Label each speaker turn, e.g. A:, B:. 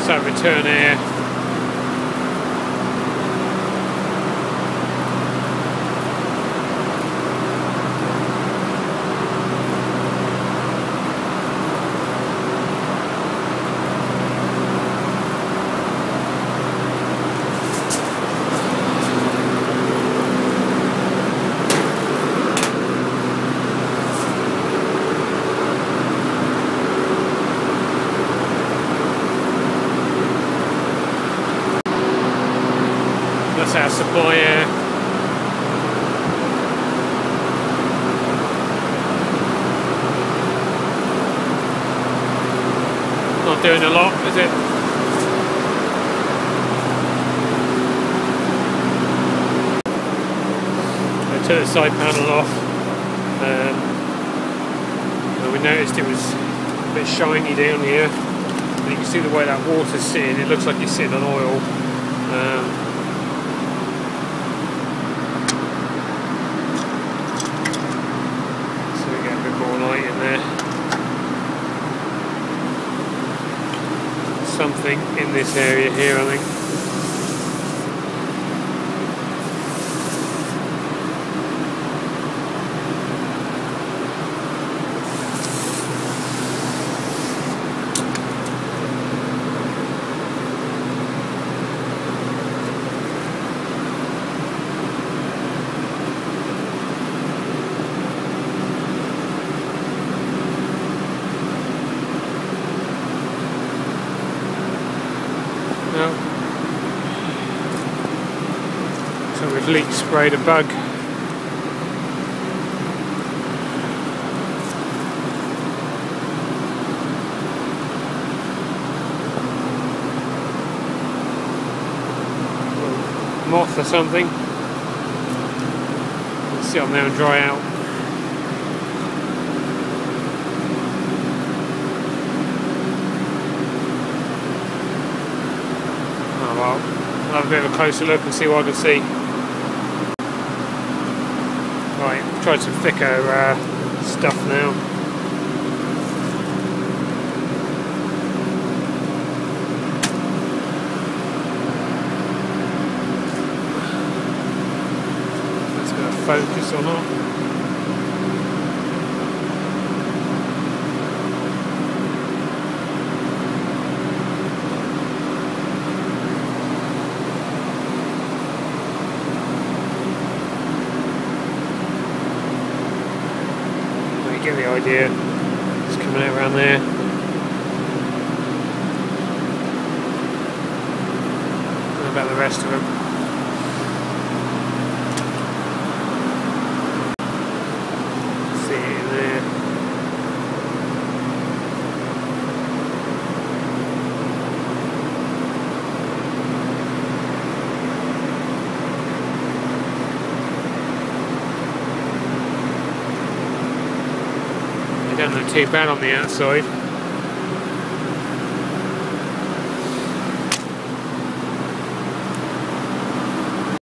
A: that return air. That's our supply air. Not doing a lot, is it? I took the side panel off, and we noticed it was a bit shiny down here. And you can see the way that water's sitting, it looks like it's sitting on oil. Something in this area here, I think. So we've leak sprayed a bug. Moth or something. Let's sit on there and dry out. Oh well, I'll have a bit of a closer look and see what I can see. Right, try some thicker stuff now. That's going to focus or not. Get the idea. It's coming out around there. What about the rest of them? See it in there. Don't look too bad on the outside.